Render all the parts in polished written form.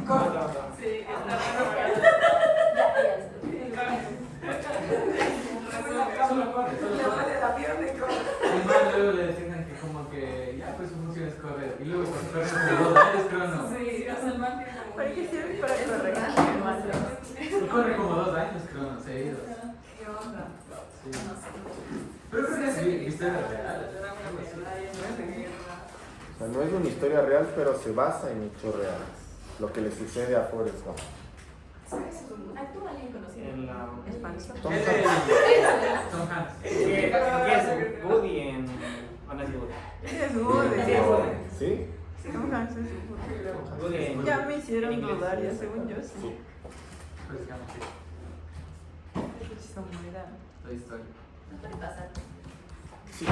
Sí, está Solo corre, solo corre. Es más, luego le decían que como que ya pues su función es correr. Y luego cuando corren como 2 años creo no. Sí, o sea, el man tiene como... ¿Para qué sirve? Para correr. Corre como 2 años creo no, seguidos. ¿Qué onda? Sí. Pero creo que es historia real. O sea, no es una historia real, pero se basa en hechos reales. Lo que le sucede a Forrest Gump. ¿Actúa alguien conocido? En la... Espantoso. Tom Es Hanks. de Tom Hanks. ¿Qué es Woody en... ¿O no es Woody? Es Woody. Sí, Woody. ¿Sí? Tom Hanks es Woody. Woody en... Ya me hicieron en inglés. dudar, ya según yo sí. Sí. Pues digamos que Samuel. Toy Story. Sí.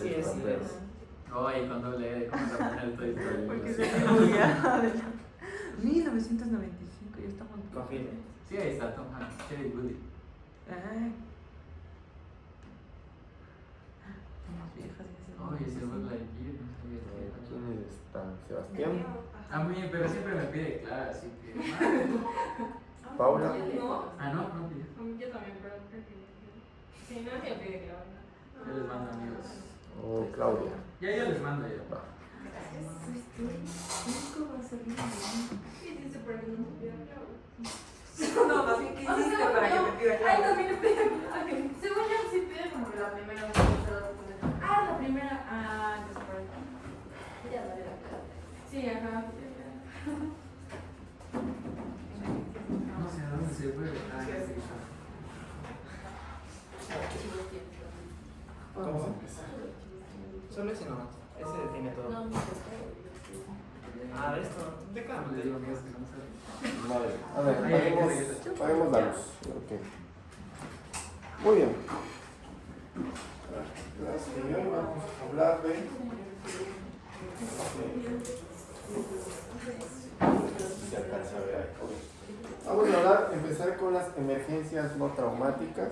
Sí, es. Oh, y con doble E, ¿cómo se llama el Toy Story? Porque se movía. 1995, ya estamos. Confirme. Sí, ahí está Tom Hanks, Cherry Woody. Ay. Estamos viejas ya Oh, y ese Buzz Lightyear, no sabía que era. ¿Quién está? Sebastián. A mí, pero siempre me pide Clara, así que. Paula. No, Ah, no, no pide. yo también, pero creo que... Sí, no me pide que lo haga. Yo les mando amigos. O Claudia. Ya yo les mando yo. Va. ¿Qué hiciste para que no me pida claro? No, más bien, ¿qué hiciste para que me pida Ay, claro? también le pide claro. Según yo sí pide como que la primera vez que se lo documento. Ah, la primera. Ah, entonces por eso. Ya dale la claro. Sí, ajá. No sé a dónde se fue. Ah, ya sé. Vamos a empezar. Solo ese nomás. Ese tiene todo. No, Ah, de esto. De acá. Les digo amigos que no saben. Vale. A ver, apaguemos la luz. Ok. Muy bien. Hoy vamos a hablar de... Si alcanza a ver ahí. Vamos a hablar, empezar con las emergencias no traumáticas,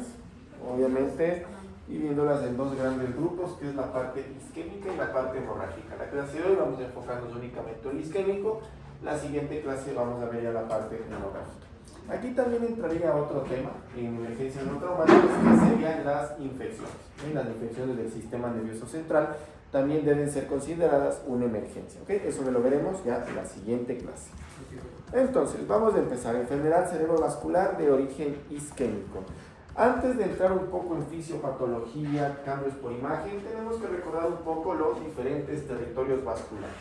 obviamente, y viéndolas en dos grandes grupos, que es la parte isquémica y la parte hemorrágica. La clase de hoy vamos a enfocarnos únicamente en el isquémico, la siguiente clase vamos a ver ya la parte hemorrágica. Aquí también entraría otro tema en emergencias no traumáticas, que serían las infecciones. Las infecciones del sistema nervioso central también deben ser consideradas una emergencia. ¿Okay? Eso lo veremos ya en la siguiente clase. Entonces, vamos a empezar. Enfermedad cerebrovascular de origen isquémico. Antes de entrar un poco en fisiopatología, cambios por imagen, tenemos que recordar un poco los diferentes territorios vasculares.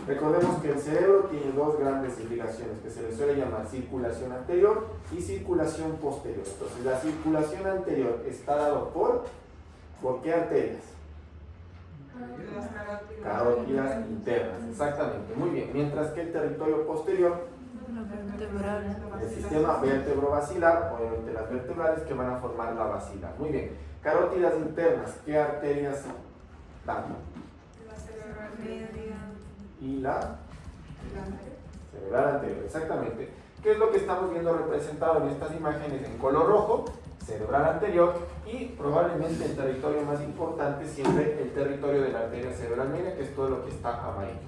Recordemos que el cerebro tiene dos grandes irrigaciones, que se le suele llamar circulación anterior y circulación posterior. Entonces, la circulación anterior está dado ¿por qué arterias? Carótidas internas, exactamente, muy bien. Mientras que el territorio posterior, el sistema vertebrovascular, obviamente las vertebrales que van a formar la basilar. Muy bien. Carótidas internas, ¿qué arterias dan? La cerebral media. Y la cerebral anterior, exactamente. ¿Qué es lo que estamos viendo representado en estas imágenes en color rojo? Cerebral anterior y probablemente el territorio más importante siempre el territorio de la arteria cerebral media, que es todo lo que está amarillo.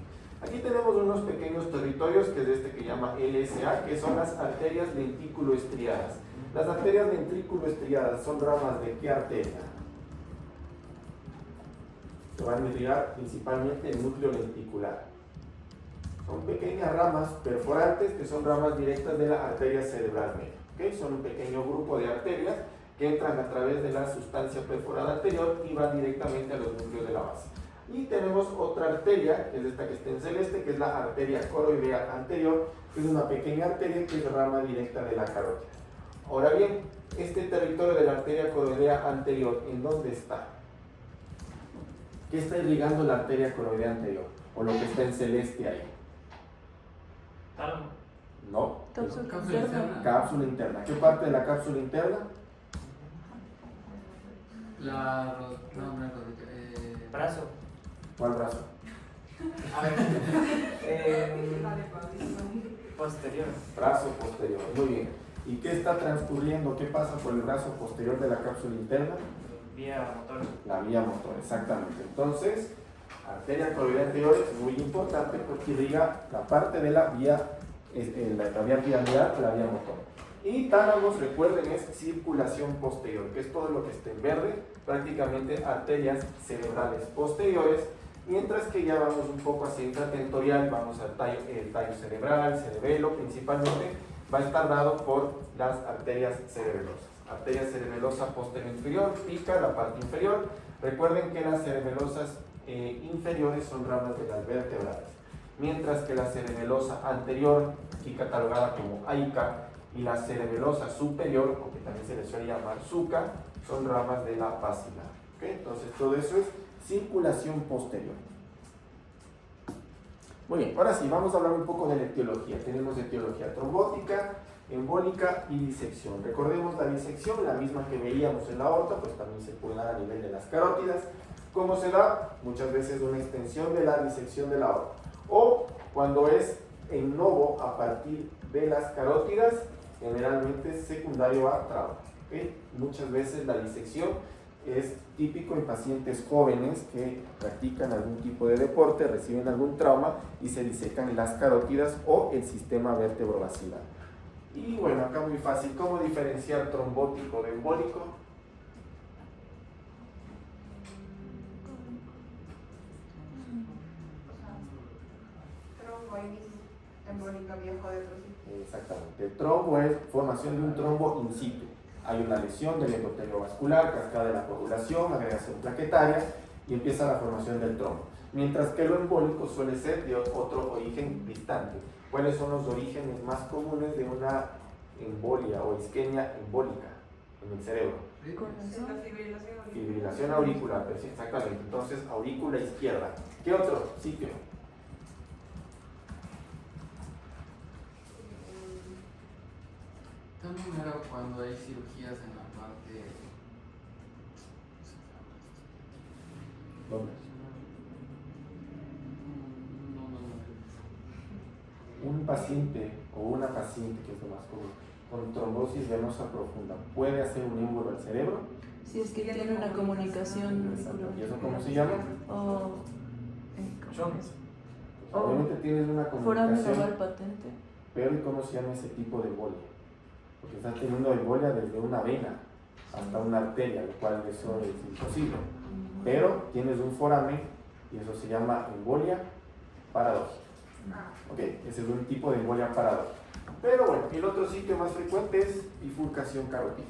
Aquí tenemos unos pequeños territorios que es este que llama LSA, que son las arterias ventrículo-estriadas. Las arterias ventrículo-estriadas son ramas de qué arteria? Se van a irrigar principalmente el núcleo ventricular. Son pequeñas ramas perforantes que son ramas directas de la arteria cerebral media. ¿Okay? Son un pequeño grupo de arterias que entran a través de la sustancia perforada anterior y van directamente a los núcleos de la base. Y tenemos otra arteria, que es esta que está en celeste, que es la arteria coroidea anterior, que es una pequeña arteria que es rama directa de la carótida. Ahora bien, este territorio de la arteria coroidea anterior, ¿en dónde está? ¿Qué está irrigando la arteria coroidea anterior? O lo que está en celeste ahí. Tálamo. No. Cápsula interna. Cápsula interna. ¿Qué parte de la cápsula interna? No es rodilla. Brazo. ¿Cuál brazo? A ver. Posterior. Brazo posterior. Muy bien. ¿Y qué está transcurriendo? ¿Qué pasa por el brazo posterior de la cápsula interna? Vía motor. La vía motor, exactamente. Entonces, arteria coroidea anterior es muy importante porque irriga la parte de la vía la vía piramidal, la vía motor. Y tálamos, recuerden, es circulación posterior, que es todo lo que está en verde, prácticamente arterias cerebrales posteriores, mientras que ya vamos un poco hacia intratentorial, vamos al el tallo cerebral, cerebelo principalmente, va a estar dado por las arterias cerebelosas. Arteria cerebelosa posterior inferior, pica la parte inferior. Recuerden que las cerebelosas inferiores son ramas de las vértebras, mientras que la cerebelosa anterior, aquí catalogada como AICA, y la cerebelosa superior, o que también se le suele llamar SUCA, son ramas de la basilar. ¿Okay? Entonces todo eso es circulación posterior. Muy bien, ahora sí, vamos a hablar un poco de la etiología. Tenemos etiología trombótica, embólica y disección. Recordemos la disección, la misma que veíamos en la aorta, pues también se puede dar a nivel de las carótidas. ¿Cómo se da? Muchas veces una extensión de la disección de la aorta. O cuando es en novo a partir de las carótidas, generalmente secundario a trauma. ¿Okay? Muchas veces la disección es típico en pacientes jóvenes que practican algún tipo de deporte, reciben algún trauma y se disecan las carótidas o el sistema vértebro-basilar. Y bueno, acá muy fácil, ¿cómo diferenciar trombótico de embólico? Embólica viejo de otro sitio. Exactamente. El trombo es formación de un trombo in situ. Hay una lesión del endotelio vascular, cascada de la coagulación, agregación plaquetaria y empieza la formación del trombo. Mientras que lo embólico suele ser de otro origen distante. ¿Cuáles son los orígenes más comunes de una embolia o isquemia embólica en el cerebro? Fibrilación auricular, exactamente. Entonces, aurícula izquierda. ¿Qué otro sitio? También era cuando hay cirugías en la parte... ¿Dónde? No. Un paciente o una paciente, que es lo más común, con trombosis venosa profunda, ¿puede hacer un émbolo al cerebro? Si es que tiene una comunicación. ¿Y eso cómo se llama? O. Obviamente tienes una Foramen oval comunicación, patente. pero ¿y cómo se llama ese tipo de embolia? Porque estás teniendo embolia desde una vena hasta una arteria, lo cual eso es imposible. Pero tienes un foramen y eso se llama embolia paradójica. ¿Ok? Ese es un tipo de embolia paradójica. Pero bueno, el otro sitio más frecuente es bifurcación carótida.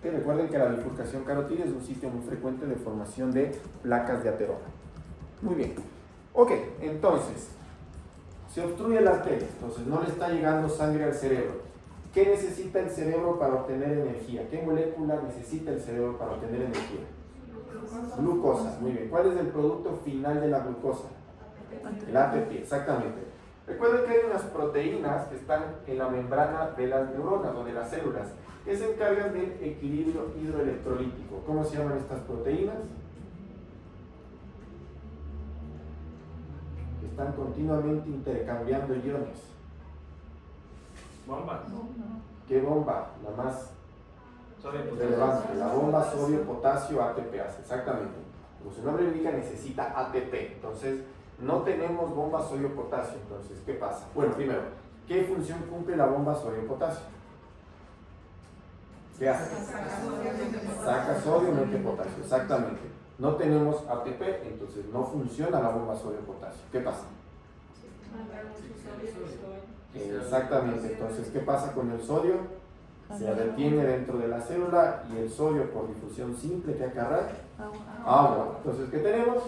Que recuerden que la bifurcación carótida es un sitio muy frecuente de formación de placas de ateroma. Muy bien. Ok, entonces, se obstruye la arteria, entonces no le está llegando sangre al cerebro. ¿Qué necesita el cerebro para obtener energía? ¿Qué molécula necesita el cerebro para obtener energía? Glucosa, muy bien. ¿Cuál es el producto final de la glucosa? El ATP, exactamente. Recuerden que hay unas proteínas que están en la membrana de las neuronas o de las células que se encargan del equilibrio hidroelectrolítico. ¿Cómo se llaman estas proteínas? Que están continuamente intercambiando iones. Bombas. ¿Qué bomba? La más relevante, la bomba sodio-potasio ATPase, exactamente. Como su nombre indica, necesita ATP. Entonces, no tenemos bomba sodio-potasio. Entonces, ¿qué pasa? Bueno, primero, ¿qué función cumple la bomba sodio-potasio? ¿Qué hace? Saca sodio, mete potasio, exactamente. No tenemos ATP, entonces no funciona la bomba sodio-potasio. ¿Qué pasa? Exactamente, entonces ¿qué pasa con el sodio? Se retiene dentro de la célula y el sodio por difusión simple que acarrea agua. Entonces, ¿qué tenemos?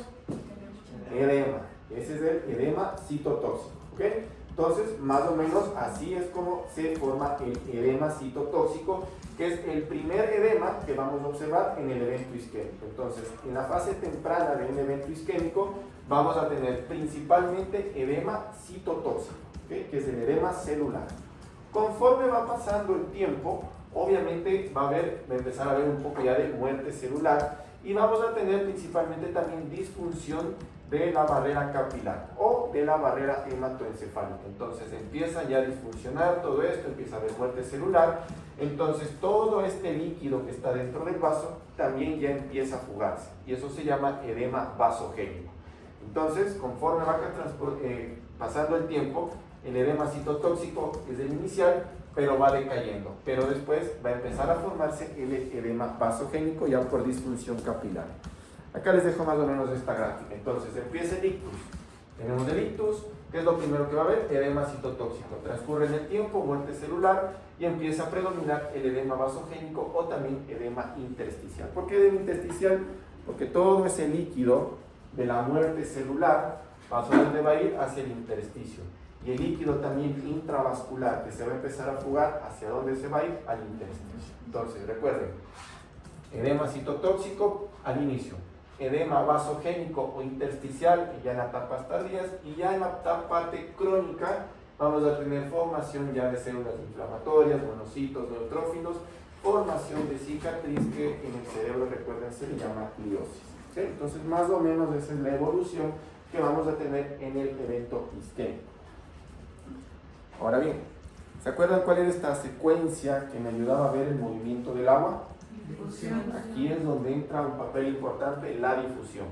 Edema. Ese es el edema citotóxico. ¿Ok? Entonces, más o menos así es como se forma el edema citotóxico, que es el primer edema que vamos a observar en el evento isquémico. Entonces, en la fase temprana de un evento isquémico vamos a tener principalmente edema citotóxico, ¿okay? Que es el edema celular. Conforme va pasando el tiempo, obviamente va a empezar a haber un poco ya de muerte celular y vamos a tener principalmente también disfunción de la barrera capilar o de la barrera hematoencefálica. Entonces empieza ya a disfuncionar todo esto, empieza a haber muerte celular, entonces todo este líquido que está dentro del vaso también ya empieza a fugarse y eso se llama edema vasogénico. Entonces, conforme va pasando el tiempo, El edema citotóxico es el inicial, pero va decayendo. Pero después va a empezar a formarse el edema vasogénico ya por disfunción capilar. Acá les dejo más o menos esta gráfica. Entonces empieza el ictus. Tenemos el ictus. ¿Qué es lo primero que va a haber? Edema citotóxico. Transcurre en el tiempo, muerte celular y empieza a predominar el edema vasogénico o también edema intersticial. ¿Por qué edema intersticial? Porque todo ese líquido de la muerte celular, ¿hacia dónde va a ir? Hacia el intersticio. Y el líquido también intravascular que se va a empezar a fugar, ¿hacia dónde se va a ir? Al intersticio. Entonces, recuerden, edema citotóxico al inicio, edema vasogénico o intersticial ya en las etapas tardías, y ya en la parte crónica vamos a tener formación ya de células inflamatorias, monocitos, neutrófilos, formación de cicatriz que en el cerebro, recuerden, se le llama gliosis. ¿Sí? Entonces, más o menos esa es la evolución que vamos a tener en el evento isquémico. Ahora bien, ¿se acuerdan cuál era esta secuencia que me ayudaba a ver el movimiento del agua? Aquí es donde entra un papel importante, la difusión.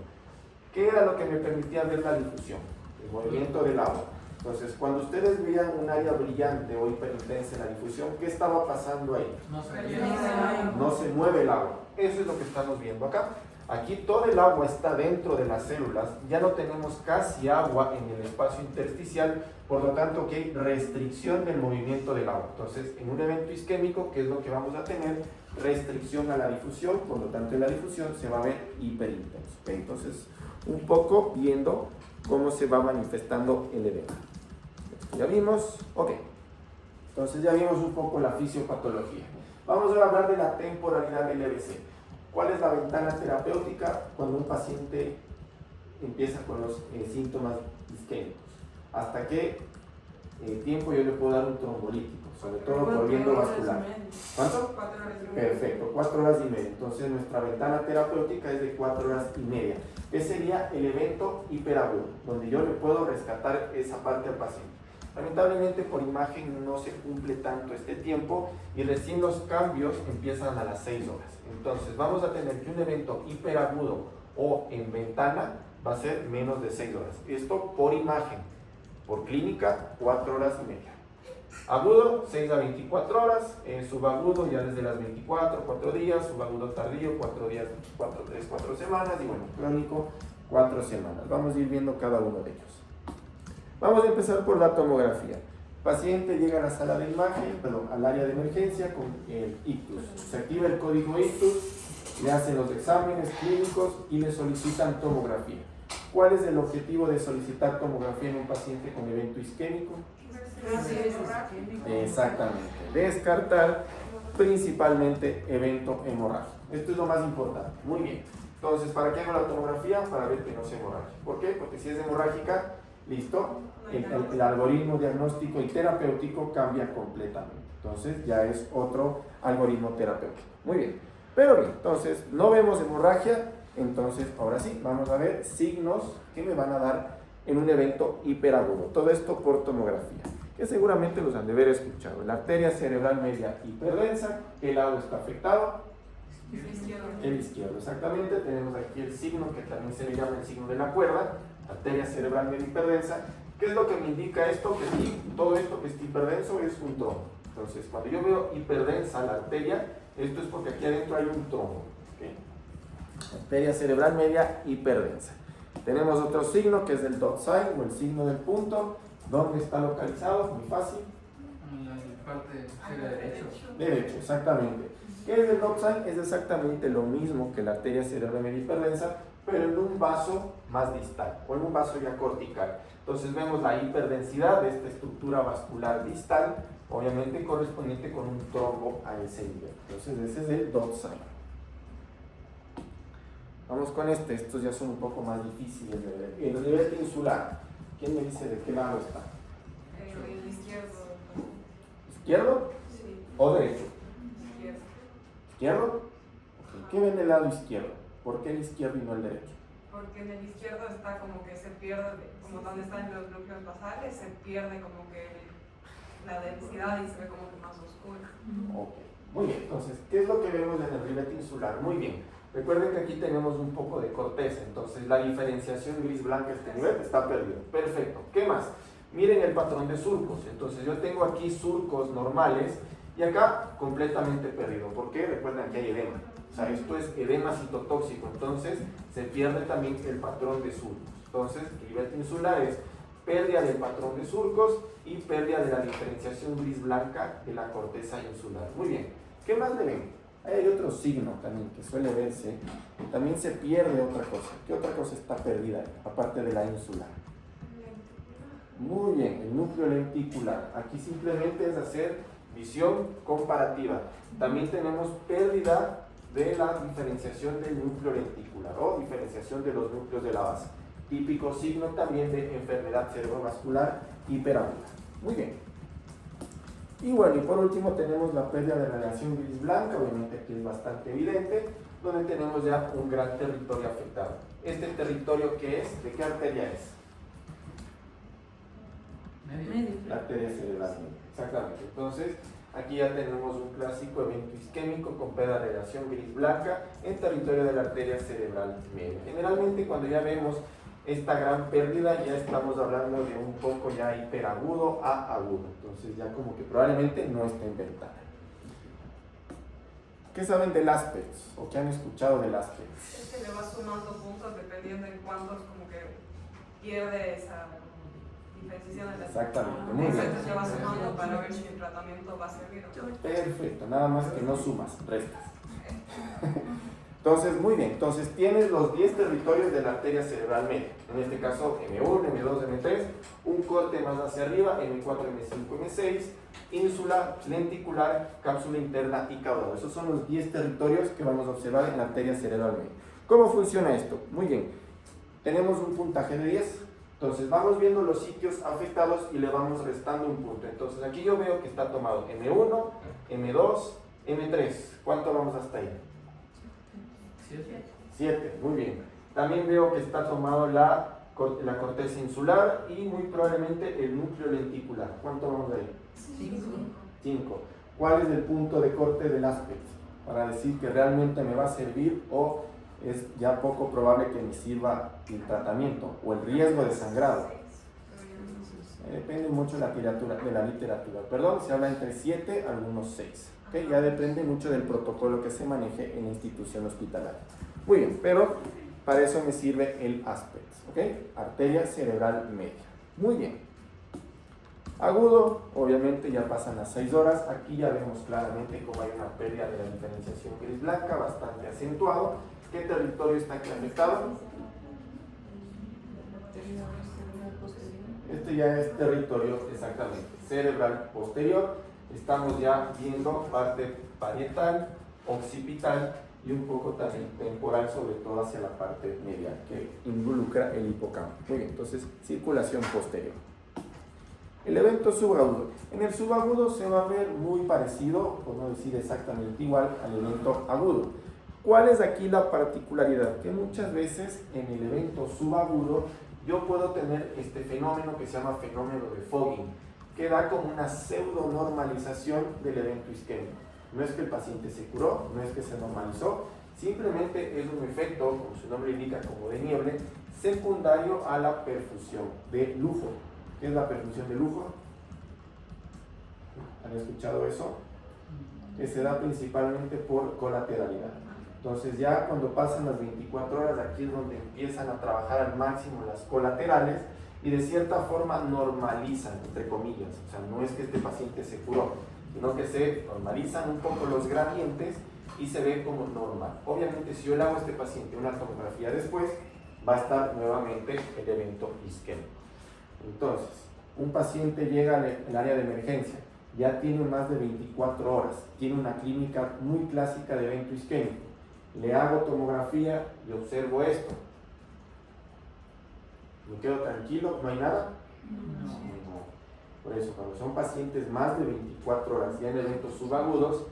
¿Qué era lo que me permitía ver la difusión? El movimiento del agua. Entonces, cuando ustedes veían un área brillante o hiperintensa en la difusión, ¿qué estaba pasando ahí? No se mueve el agua. Eso es lo que estamos viendo acá. Aquí todo el agua está dentro de las células, ya no tenemos casi agua en el espacio intersticial, por lo tanto que hay restricción del movimiento del agua. Entonces, en un evento isquémico, ¿qué es lo que vamos a tener? Restricción a la difusión, por lo tanto en la difusión se va a ver hiperintenso. ¿Okay? Entonces, un poco viendo cómo se va manifestando el edema. Ya vimos, ok. Entonces ya vimos un poco la fisiopatología. Vamos a hablar de la temporalidad del EBC. ¿Cuál es la ventana terapéutica cuando un paciente empieza con los síntomas isquémicos? ¿Hasta qué tiempo yo le puedo dar un trombolítico? Sobre todo por viento vascular. ¿Cuánto? 4 horas y media. Perfecto, 4 horas y media. Entonces nuestra ventana terapéutica es de 4 horas y media. ¿Qué sería el evento hiperagudo? Donde yo le puedo rescatar esa parte al paciente. Lamentablemente por imagen no se cumple tanto este tiempo y recién los cambios empiezan a las 6 horas. Entonces vamos a tener que un evento hiperagudo o en ventana va a ser menos de 6 horas. Esto por imagen, por clínica 4 horas y media. Agudo 6 a 24 horas, subagudo ya desde las 24, 4 días, subagudo tardío 4 días, 4 semanas y bueno, crónico 4 semanas. Vamos a ir viendo cada uno de ellos. Vamos a empezar por la tomografía. Paciente llega a la sala de imagen, al área de emergencia con el ictus. Se activa el código ictus, le hacen los exámenes clínicos y le solicitan tomografía. ¿Cuál es el objetivo de solicitar tomografía en un paciente con evento isquémico? Exactamente. Descartar principalmente evento hemorrágico. Esto es lo más importante. Muy bien. Entonces, ¿para qué hago la tomografía? Para ver que no sea hemorrágica. ¿Por qué? Porque si es hemorrágica, listo, el algoritmo diagnóstico y terapéutico cambia completamente. Entonces ya es otro algoritmo terapéutico. Muy bien. Pero bien, entonces no vemos hemorragia. Entonces ahora sí, vamos a ver signos que me van a dar en un evento hiperagudo. Todo esto por tomografía, que seguramente los han de haber escuchado. La arteria cerebral media hiperdensa, ¿qué lado está afectado? El izquierdo, exactamente. Tenemos aquí el signo que también se le llama el signo de la cuerda, arteria cerebral media hiperdensa. ¿Qué es lo que me indica esto? Que sí, todo esto que está hiperdenso es un trombo. Entonces, cuando yo veo hiperdensa la arteria, esto es porque aquí adentro hay un trombo. ¿Okay? Arteria cerebral media hiperdensa. Tenemos otro signo que es el dot sign o el signo del punto. ¿Dónde está localizado? Muy fácil. En la parte derecho. Derecho, exactamente. ¿Qué es el dot sign? Es exactamente lo mismo que la arteria cerebral media hiperdensa, pero en un vaso más distal o en un vaso ya cortical. Entonces vemos la hiperdensidad de esta estructura vascular distal, obviamente correspondiente con un trombo a ese nivel. Entonces ese es el dot sign. Vamos con estos ya son un poco más difíciles de ver. El nivel insular, ¿quién me dice de qué lado está? El izquierdo. ¿Izquierdo Sí. o derecho? Izquierdo. ¿Izquierdo? Okay. ¿Qué ven del lado izquierdo? ¿Por qué el izquierdo y no el derecho? Porque en el izquierdo está como que se pierde, como donde están los núcleos basales, se pierde como que la densidad y se ve como que más oscura. Ok, muy bien. Entonces, ¿qué es lo que vemos en el rivet insular? Muy bien. Recuerden que aquí tenemos un poco de corteza, entonces la diferenciación gris-blanca a este nivel está perdida. Perfecto. ¿Qué más? Miren el patrón de surcos. Entonces yo tengo aquí surcos normales y acá completamente perdido. ¿Por qué? Recuerden que hay edema. O sea, esto es edema citotóxico. Entonces se pierde también el patrón de surcos. Entonces, clivet insular es pérdida del patrón de surcos y pérdida de la diferenciación gris-blanca de la corteza insular. Muy bien. ¿Qué más le ven? Hay otro signo también que suele verse. También se pierde otra cosa. ¿Qué otra cosa está perdida aparte de la insular? Muy bien, el núcleo lenticular. Aquí simplemente es hacer visión comparativa. También tenemos pérdida de la diferenciación del núcleo lenticular o diferenciación de los núcleos de la base. Típico signo también de enfermedad cerebrovascular hiperaguda. Muy bien. Y bueno, y por último tenemos la pérdida de la aleación gris-blanca, obviamente aquí es bastante evidente, donde tenemos ya un gran territorio afectado. ¿Este territorio qué es? ¿De qué arteria es? La arteria cerebral. Exactamente. Entonces, aquí ya tenemos un clásico evento isquémico con pérdida de aleación gris-blanca en territorio de la arteria cerebral media. Generalmente cuando ya vemos esta gran pérdida ya estamos hablando de un poco ya hiperagudo a agudo. Entonces ya como que probablemente no está inventada. ¿Qué saben del ASPEX? ¿O qué han escuchado del ASPEX? Es que le vas sumando puntos dependiendo en cuántos como que pierde esa diferenciación de la. Exactamente, muy bien. Entonces le vas sumando para ver si el tratamiento va a servir o no. Perfecto, nada más que no sumas, restas. Entonces, muy bien, entonces tienes los 10 territorios de la arteria cerebral media, en este caso M1, M2, M3, un corte más hacia arriba, M4, M5, M6, ínsula, lenticular, cápsula interna y caudal. Esos son los 10 territorios que vamos a observar en la arteria cerebral media. ¿Cómo funciona esto? Muy bien, tenemos un puntaje de 10, entonces vamos viendo los sitios afectados y le vamos restando un punto. Entonces aquí yo veo que está tomado M1, M2, M3, ¿cuánto vamos hasta ahí? 7, muy bien. También veo que está tomado la corteza insular y muy probablemente el núcleo lenticular. ¿Cuánto vamos ahí? 5. ¿Cuál es el punto de corte del ASPEX? Para decir que realmente me va a servir o es ya poco probable que me sirva el tratamiento o el riesgo de sangrado. Depende mucho de la literatura. Perdón, se habla entre 7 a algunos 6. ¿Okay? Ya depende mucho del protocolo que se maneje en la institución hospitalaria. Muy bien, pero para eso me sirve el ASPEX, ¿okay? Arteria cerebral media. Muy bien. Agudo, obviamente ya pasan las 6 horas. Aquí ya vemos claramente cómo hay una pérdida de la diferenciación gris-blanca bastante acentuado. ¿Qué territorio está aquí afectado? Este ya es territorio exactamente cerebral posterior. Estamos ya viendo parte parietal, occipital y un poco también temporal, sobre todo hacia la parte medial, que involucra el hipocampo. Muy bien, entonces circulación posterior. El evento subagudo. En el subagudo se va a ver muy parecido, por no decir exactamente igual, al evento agudo. ¿Cuál es aquí la particularidad? Que muchas veces en el evento subagudo yo puedo tener este fenómeno que se llama fenómeno de fogging, que da como una pseudo normalización del evento isquémico. No es que el paciente se curó, no es que se normalizó, simplemente es un efecto, como su nombre indica, como de niebla, secundario a la perfusión de lujo. ¿Qué es la perfusión de lujo? ¿Han escuchado eso? Que se da principalmente por colateralidad. Entonces ya cuando pasan las 24 horas, aquí es donde empiezan a trabajar al máximo las colaterales y de cierta forma normalizan, entre comillas. O sea, no es que este paciente se curó, sino que se normalizan un poco los gradientes y se ve como normal. Obviamente, si yo le hago a este paciente una tomografía después, va a estar nuevamente el evento isquémico. Entonces, un paciente llega al área de emergencia, ya tiene más de 24 horas, tiene una clínica muy clásica de evento isquémico. Le hago tomografía y observo esto. ¿Me quedo tranquilo? ¿No hay nada? No. Por eso, cuando son pacientes más de 24 horas ya en eventos subagudos,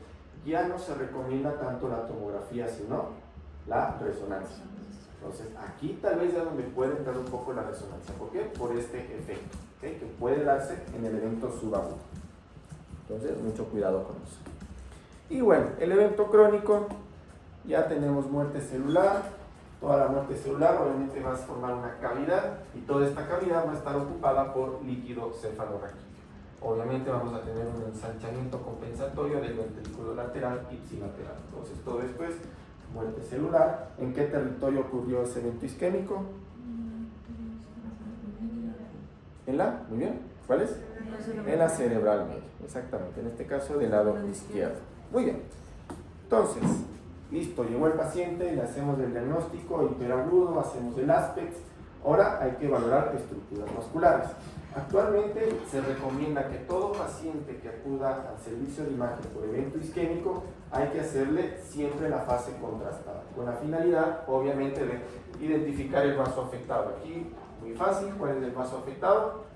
ya no se recomienda tanto la tomografía, sino la resonancia. Entonces, aquí tal vez es donde puede entrar un poco la resonancia. ¿Por qué? Por este efecto, ¿okay? Que puede darse en el evento subagudo. Entonces, mucho cuidado con eso. Y bueno, el evento crónico, ya tenemos muerte celular. toda la muerte celular obviamente va a formar una cavidad y toda esta cavidad va a estar ocupada por líquido cefalorraquídeo. Obviamente vamos a tener un ensanchamiento compensatorio del ventrículo lateral ipsilateral. Entonces todo esto es muerte celular. ¿En qué territorio ocurrió ese evento isquémico? ¿En la? Muy bien. ¿Cuál es? En la cerebral media. Exactamente. En este caso del lado izquierdo. Muy bien. Entonces, listo. Llegó el paciente, le hacemos el diagnóstico hiperagudo, hacemos el aspects. Ahora hay que valorar estructuras musculares. Actualmente se recomienda que todo paciente que acuda al servicio de imagen por evento isquémico hay que hacerle siempre la fase contrastada, con la finalidad obviamente de identificar el vaso afectado. Aquí, muy fácil, ¿cuál es el vaso afectado?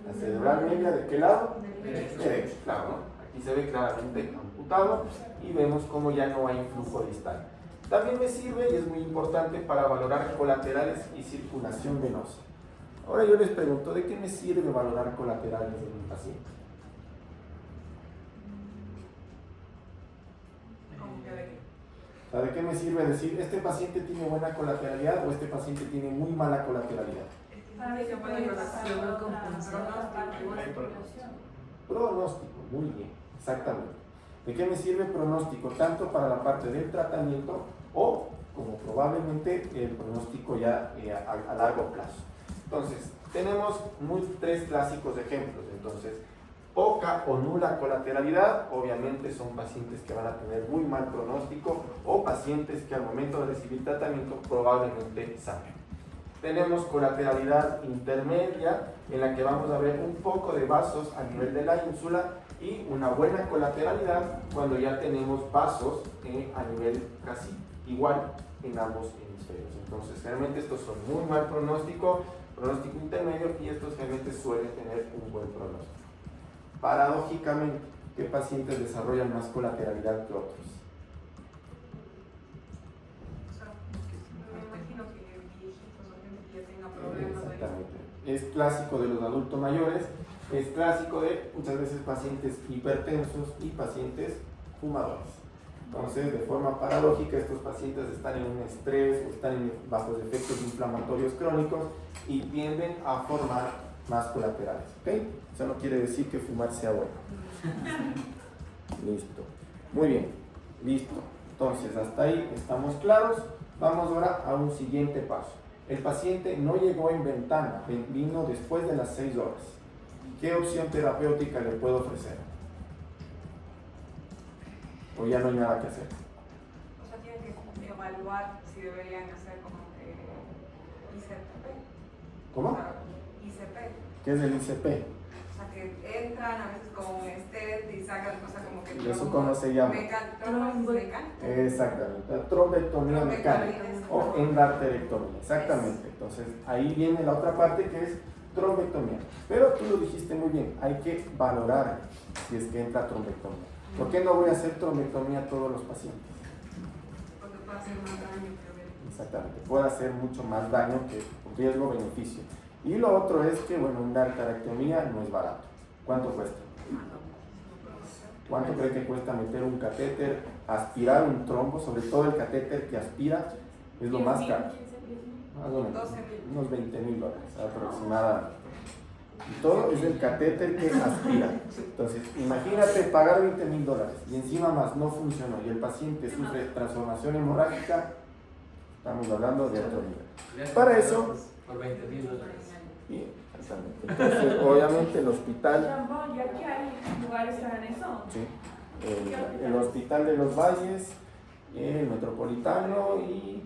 La cerebral media, ¿de qué lado? Derecho, claro, ¿no? Aquí se ve claramente amputado y vemos cómo ya no hay influjo distal. También me sirve y es muy importante para valorar colaterales y circulación venosa. Ahora yo les pregunto, ¿de qué me sirve valorar colaterales en un paciente? ¿De qué me sirve decir, este paciente tiene buena colateralidad o este paciente tiene muy mala colateralidad? Pronóstico, muy bien, exactamente. ¿De qué me sirve pronóstico? Tanto para la parte del tratamiento o como probablemente el pronóstico ya a largo plazo. Entonces, tenemos tres clásicos ejemplos. Entonces, poca o nula colateralidad, obviamente son pacientes que van a tener muy mal pronóstico o pacientes que al momento de recibir tratamiento probablemente sangren. Tenemos colateralidad intermedia, en la que vamos a ver un poco de vasos a nivel de la ínsula y una buena colateralidad cuando ya tenemos vasos a nivel casi igual en ambos hemisferios. Entonces, realmente estos son muy mal pronóstico intermedio y estos realmente suelen tener un buen pronóstico. Paradójicamente, ¿qué pacientes desarrollan más colateralidad que otros? Exactamente. Es clásico de los adultos mayores, es clásico de muchas veces pacientes hipertensos y pacientes fumadores. Entonces, de forma paradójica, estos pacientes están en un estrés o están bajo efectos inflamatorios crónicos y tienden a formar más colaterales. ¿Okay? Eso no quiere decir que fumar sea bueno. Listo. Muy bien. Listo. Entonces, hasta ahí estamos claros. Vamos ahora a un siguiente paso. El paciente no llegó en ventana, vino después de las 6 horas. ¿Qué opción terapéutica le puedo ofrecer? ¿O ya no hay nada que hacer? O sea, tienen que evaluar si deberían hacer como que ICP. ¿Cómo? O sea, ICP. ¿Qué es el ICP? O sea, que entran a veces con un estet y sacan cosas como que... ¿Y eso cómo se llama? Exactamente, trombectomía mecánica o endarterectomía, exactamente. Entonces, ahí viene la otra parte que es trombectomía. Pero tú lo dijiste muy bien, hay que valorar si es que entra trombectomía. ¿Por qué no voy a hacer trombectomía a todos los pacientes? Porque puede hacer más daño que... Exactamente, puede hacer mucho más daño que riesgo-beneficio. Y lo otro es que, bueno, una endarterectomía no es barato. ¿Cuánto cuesta? ¿Cuánto cree que cuesta meter un catéter, aspirar un trombo, sobre todo el catéter que aspira, es lo más caro? Más o menos, unos $20,000 aproximadamente. Y todo es el catéter que aspira. Entonces, imagínate pagar $20,000 y encima más no funcionó y el paciente sufre transformación hemorrágica, estamos hablando de otro nivel. Para eso... Por $20,000. Bien, exactamente. Entonces, obviamente el hospital... ¿Y aquí hay lugares que hagan eso? Sí, el Hospital de los Valles, el Metropolitano y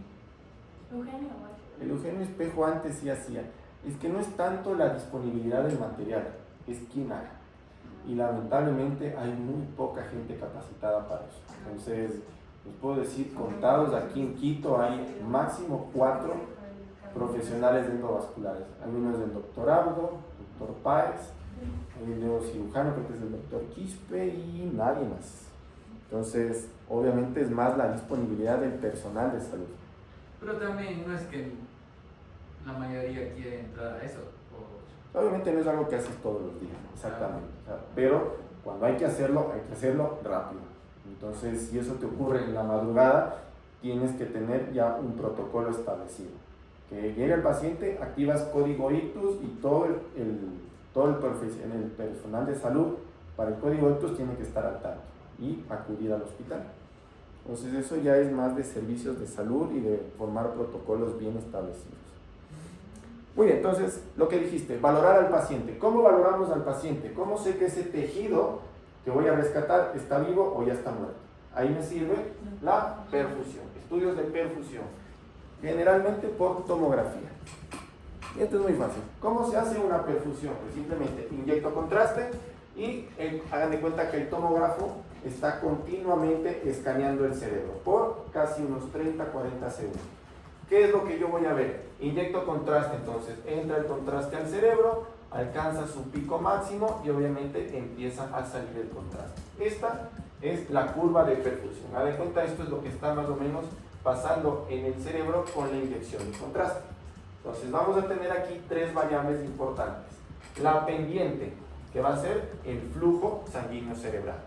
el Eugenio Espejo antes sí hacía. Es que no es tanto la disponibilidad del material, es quién haga. Y lamentablemente hay muy poca gente capacitada para eso. Entonces, les puedo decir, contados aquí en Quito hay máximo 4 profesionales de endovasculares. Hay uno es el doctor Abdo, doctor Páez, hay un neurocirujano, creo que es el doctor Quispe y nadie más. Entonces, obviamente es más la disponibilidad del personal de salud. Pero también no es que la mayoría quiere entrar a eso. Obviamente no es algo que haces todos los días, exactamente. O sea, pero cuando hay que hacerlo rápido. Entonces, si eso te ocurre en la madrugada, tienes que tener ya un protocolo establecido. Que llegue el paciente, activas código ictus y todo el personal de salud para el código ictus tiene que estar al tanto y acudir al hospital. Entonces eso ya es más de servicios de salud y de formar protocolos bien establecidos. Muy bien, entonces lo que dijiste, valorar al paciente. ¿Cómo valoramos al paciente? ¿Cómo sé que ese tejido que voy a rescatar está vivo o ya está muerto? Ahí me sirve la perfusión, estudios de perfusión, generalmente por tomografía. Y esto es muy fácil. ¿Cómo se hace una perfusión? Pues simplemente inyecto contraste y hagan de cuenta que el tomógrafo está continuamente escaneando el cerebro por casi unos 30-40 segundos. ¿Qué es lo que yo voy a ver? Inyecto contraste, entonces entra el contraste al cerebro, alcanza su pico máximo y obviamente empieza a salir el contraste. Esta es la curva de perfusión. Hagan de cuenta, esto es lo que está más o menos pasando en el cerebro con la inyección de contraste. Entonces vamos a tener aquí tres variables importantes. La pendiente, que va a ser el flujo sanguíneo cerebral.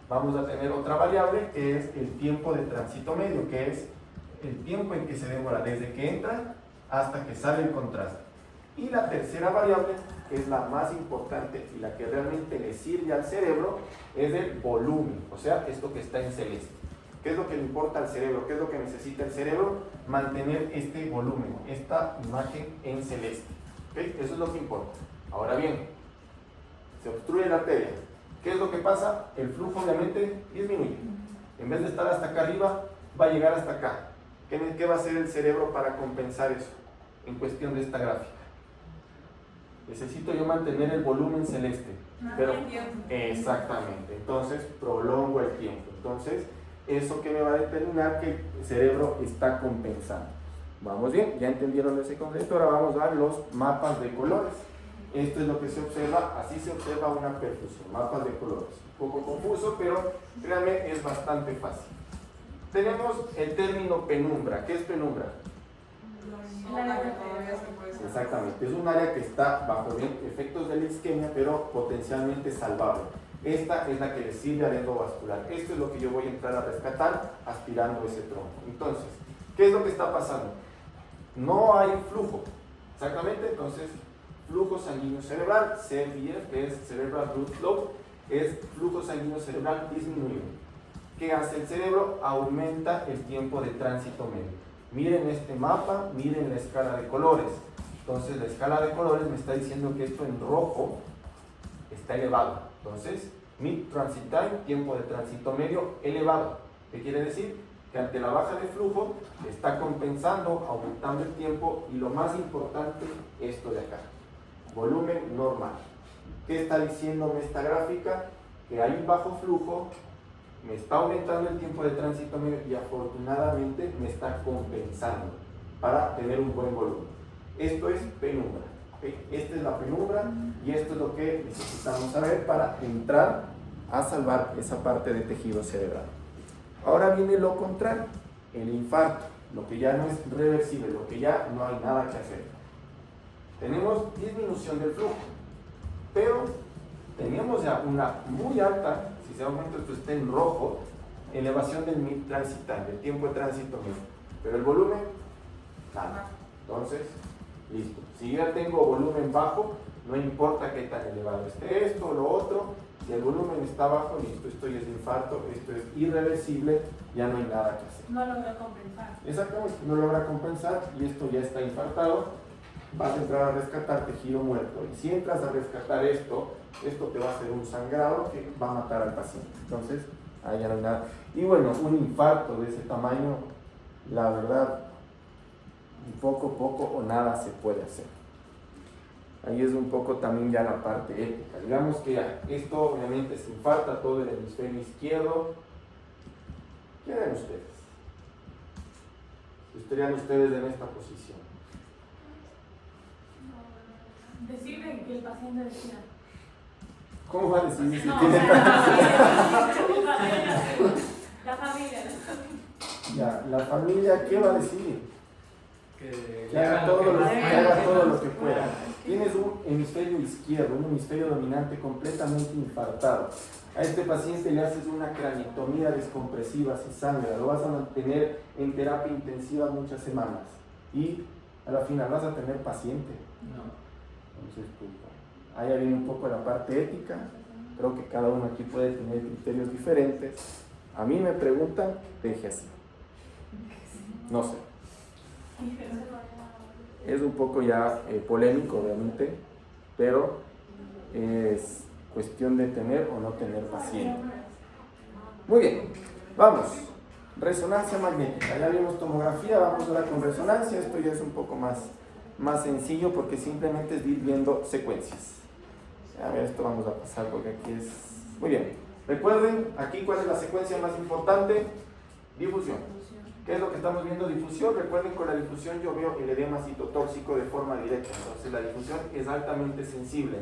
Vamos a tener otra variable que es el tiempo de tránsito medio, que es el tiempo en que se demora desde que entra hasta que sale el contraste. Y la tercera variable, que es la más importante y la que realmente le sirve al cerebro, es el volumen, o sea, esto que está en celeste. ¿Qué es lo que le importa al cerebro? ¿Qué es lo que necesita el cerebro? Mantener este volumen, esta imagen en celeste. ¿Okay? Eso es lo que importa. Ahora bien, se obstruye la arteria. ¿Qué es lo que pasa? El flujo obviamente disminuye. En vez de estar hasta acá arriba, va a llegar hasta acá. ¿Qué va a hacer el cerebro para compensar eso? En cuestión de esta gráfica. Necesito yo mantener el volumen celeste. Pero, exactamente. Entonces, prolongo el tiempo. Entonces, eso que me va a determinar que el cerebro está compensando. Vamos bien, ya entendieron ese concepto. Ahora vamos a los mapas de colores. Esto es lo que se observa, así se observa una perfusión, mapas de colores. Un poco confuso, pero créanme, es bastante fácil. Tenemos el término penumbra. ¿Qué es penumbra? Exactamente, es un área que está bajo efectos de la isquemia, pero potencialmente salvable. Esta es la que le sirve al endovascular. Esto es lo que yo voy a entrar a rescatar aspirando ese tronco. Entonces, ¿qué es lo que está pasando? No hay flujo. Exactamente, entonces, flujo sanguíneo cerebral, CBF, que es Cerebral Blood Flow, es flujo sanguíneo cerebral disminuido. ¿Qué hace el cerebro? Aumenta el tiempo de tránsito medio. Miren este mapa, miren la escala de colores. Entonces, la escala de colores me está diciendo que esto en rojo está elevado. Entonces, mid transit time, tiempo de tránsito medio elevado. ¿Qué quiere decir? Que ante la baja de flujo está compensando, aumentando el tiempo y lo más importante, esto de acá, volumen normal. ¿Qué está diciéndome esta gráfica? Que hay un bajo flujo, me está aumentando el tiempo de tránsito medio y afortunadamente me está compensando para tener un buen volumen. Esto es penumbra. ¿Okay? Esta es la penumbra y esto es lo que necesitamos saber para entrar a salvar esa parte de tejido cerebral. Ahora viene lo contrario, el infarto, lo que ya no es reversible, lo que ya no hay nada que hacer. Tenemos disminución del flujo, pero teníamos ya una muy alta, si se da cuenta esto está en rojo, elevación del mid transit time, del tiempo de tránsito medio, pero el volumen, nada. Entonces, listo. Si ya tengo volumen bajo, no importa qué tan elevado esté esto o lo otro, si el volumen está bajo, listo, esto ya es infarto, esto es irreversible, ya no hay nada que hacer. No logra compensar. Exactamente, no logra compensar y esto ya está infartado, vas a entrar a rescatar tejido muerto. Y si entras a rescatar esto te va a hacer un sangrado que va a matar al paciente. Entonces, ahí ya no hay nada. Y bueno, un infarto de ese tamaño, la verdad, poco o nada se puede hacer. Ahí es un poco también ya la parte ética. Digamos que ya, esto obviamente se infarta todo el hemisferio izquierdo. ¿Qué harán ustedes? ¿Qué estarían ustedes en esta posición? Deciden que el paciente decida. ¿Cómo va a decidir si No, tiene la familia. Ya, la familia, ¿qué va a decidir? Que haga todo lo que pueda. Tienes un hemisferio izquierdo, un hemisferio dominante completamente infartado. A este paciente le haces una craneotomía descompresiva si sangra, lo vas a mantener en terapia intensiva muchas semanas y a la final vas a tener paciente. No. Entonces, pues, ahí viene un poco la parte ética. Creo que cada uno aquí puede tener criterios diferentes. A mí me preguntan, deje así. No sé. Es un poco ya polémico, obviamente, pero es cuestión de tener o no tener paciente. Muy bien, vamos. Resonancia magnética. Ya vimos tomografía, vamos ahora con resonancia. Esto ya es un poco más sencillo porque simplemente es ir viendo secuencias. A ver, esto vamos a pasar porque aquí es... Muy bien. Recuerden, aquí cuál es la secuencia más importante. Difusión. ¿Qué es lo que estamos viendo? Difusión. Recuerden, con la difusión yo veo el edema citotóxico de forma directa. Entonces la difusión es altamente sensible.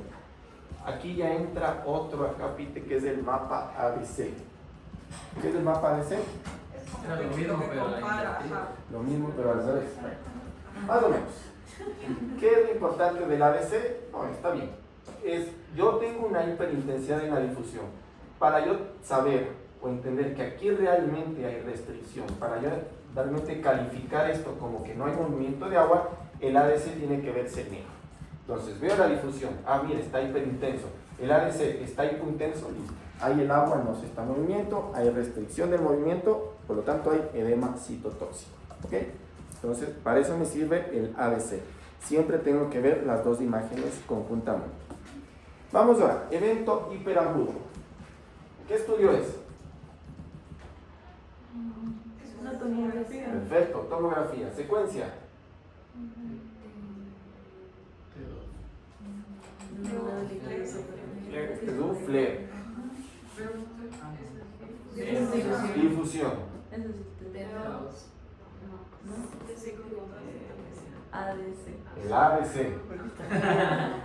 Aquí ya entra otro acápite que es el mapa ABC. ¿Qué es el mapa ABC? Era lo mismo, pero Lo mismo, pero al revés. Más o menos. ¿Qué es lo importante del ABC? No, está bien. Yo tengo una hiperintensidad en la difusión. Para yo saber o entender que aquí realmente hay restricción, para yo realmente calificar esto como que no hay movimiento de agua, el ADC tiene que verse negro. Entonces veo la difusión, mira, está hiperintenso. El ADC está hipointenso, listo. Ahí el agua no se está en movimiento, hay restricción del movimiento, por lo tanto hay edema citotóxico. ¿Ok? Entonces, para eso me sirve el ADC. Siempre tengo que ver las dos imágenes conjuntamente. Vamos ahora, evento hiperagudo. ¿Qué estudio es? Una tomografía. Perfecto, tomografía. Secuencia. Este es un flare. Difusión. El ABC.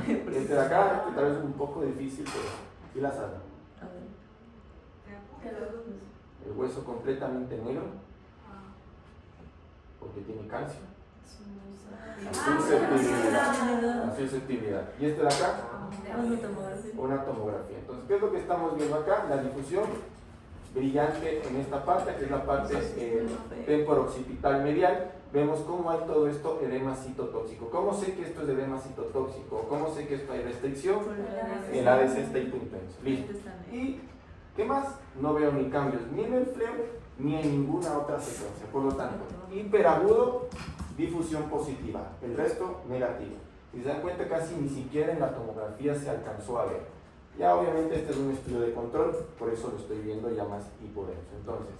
Este de acá, que tal vez es un poco difícil, pero sí la saben. El hueso completamente negro, porque tiene calcio. La susceptibilidad. ¿Y este de acá? Una tomografía. Entonces, ¿qué es lo que estamos viendo acá? La difusión brillante en esta parte, que es la parte temporooccipital medial. Vemos cómo hay todo esto edema citotóxico. ¿Cómo sé que esto es edema citotóxico? ¿Cómo sé que esto hay restricción? El ADC está hipointenso. Listo. ¿Y qué más? No veo ni cambios ni en el flare ni en ninguna otra secuencia. Por lo tanto, hiperagudo, difusión positiva. El resto, negativo. Si se dan cuenta, casi ni siquiera en la tomografía se alcanzó a ver. Ya obviamente este es un estudio de control, por eso lo estoy viendo ya más hipodenso. Entonces,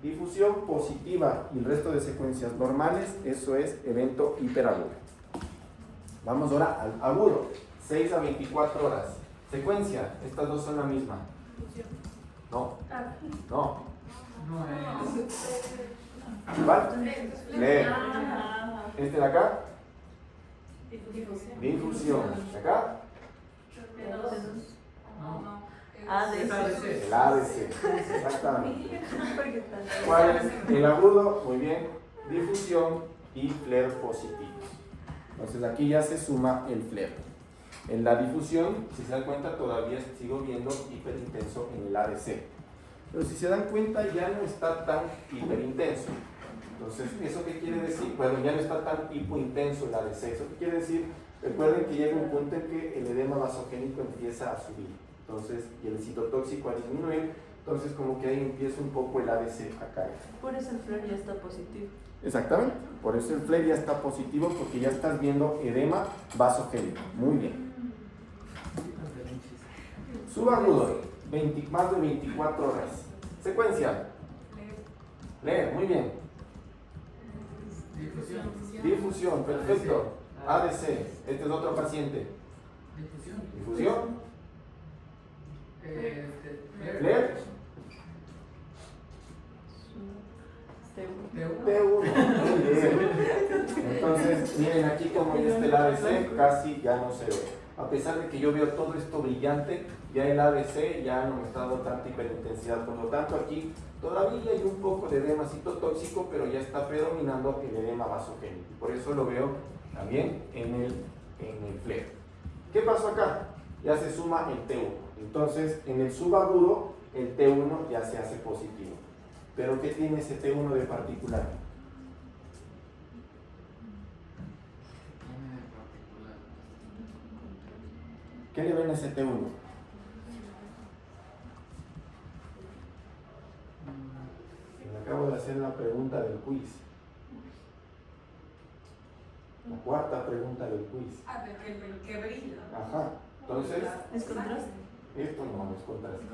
difusión positiva y el resto de secuencias normales, eso es evento hiperagudo. Vamos ahora al agudo, 6 a 24 horas. Secuencia, estas dos son la misma. No, no. No es. ¿Vale? Lee. Este de acá, difusión. ¿De acá? No. ADC. El ABC. Exactamente. ¿Cuál es el agudo? Muy bien. Difusión y flare positivo. Entonces aquí ya se suma el flare. En la difusión, si se dan cuenta, todavía sigo viendo hiperintenso en el ADC. Pero si se dan cuenta, ya no está tan hiperintenso. Entonces, ¿eso qué quiere decir? Bueno, ya no está tan hipointenso el ADC. ¿Eso qué quiere decir? Recuerden que llega un punto en que el edema vasogénico empieza a subir. Entonces, y el citotóxico a disminuir. Entonces, como que ahí empieza un poco el ADC a caer. Por eso el flare ya está positivo. Exactamente. Por eso el flare ya está positivo, porque ya estás viendo edema vasogénico. Muy bien. Subagudo, más de 24 horas. Secuencia. Leer, muy bien. Difusión. Difusión, perfecto. ADC, este es otro paciente. Difusión. Difusión. Flare. Leer. T1. Muy bien. Entonces, miren aquí como ya está el ADC, casi ya no se ve. A pesar de que yo veo todo esto brillante, ya el ABC ya no me está dando tanta hiperintensidad. Por lo tanto, aquí todavía hay un poco de edema citotóxico, pero ya está predominando el edema vasogénico. Por eso lo veo también en el flebo. ¿Qué pasó acá? Ya se suma el T1. Entonces, en el subagudo, el T1 ya se hace positivo. ¿Pero qué tiene ese T1 de particular? ¿Qué le ven a ese T1? Le acabo de hacer la pregunta del quiz. La cuarta pregunta del quiz. Ah, de que brilla. Ajá. Entonces, ¿Es contraste? esto no es contraste.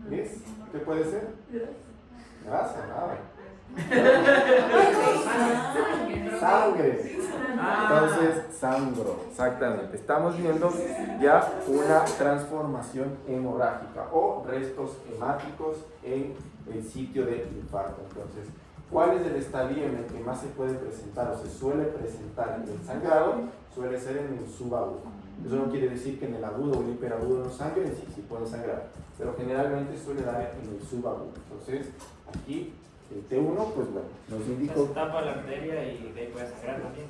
¿Ves? ¿Qué puede ser? Grasa, nada. Sangre. Entonces, sangro. Exactamente. Estamos viendo ya una transformación hemorrágica o restos hemáticos en el sitio del infarto. Entonces, ¿cuál es el estadio en el que más se puede presentar o se suele presentar el sangrado? Suele ser en el subagudo. Eso no quiere decir que en el agudo o el hiperagudo no sangren, sí pueden sangrar, pero generalmente suele dar en el subagudo. Entonces, aquí el T1, pues bueno, nos indica... Se tapa la arteria y de ahí puede sangrar también.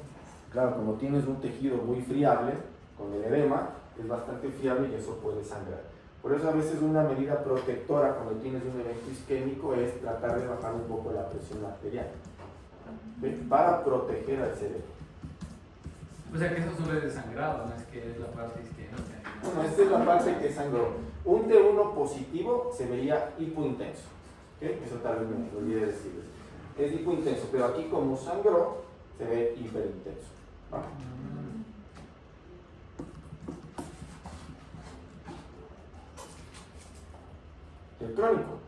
Claro, como tienes un tejido muy friable, con el edema, es bastante friable y eso puede sangrar. Por eso a veces una medida protectora cuando tienes un evento isquémico es tratar de bajar un poco la presión arterial, ¿sí? Para proteger al cerebro. O sea que eso solo es desangrado, no es que es la parte izquierda. Bueno, esta es la parte que sangró. Un T1 positivo se vería hipointenso. ¿Okay? Eso tal vez me olvidé decirles. Es hipointenso, pero aquí como sangró, se ve hiperintenso. ¿Va? El crónico.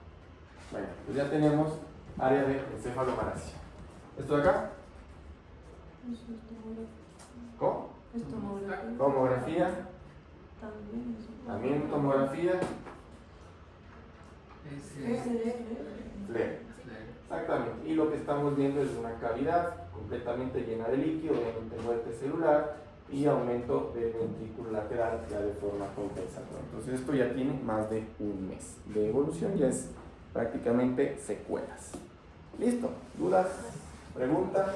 Bueno, pues ya tenemos área de encefalomalacia. ¿Esto de acá? ¿Cómo? ¿Es tomografía? Tomografía. También tomografía. Flebo. Exactamente. Y lo que estamos viendo es una cavidad completamente llena de líquido, obviamente muerte celular y aumento del ventrículo lateral ya de forma compensatoria. Entonces esto ya tiene más de un mes de evolución, ya es prácticamente secuelas. ¿Listo? ¿Dudas? ¿Preguntas?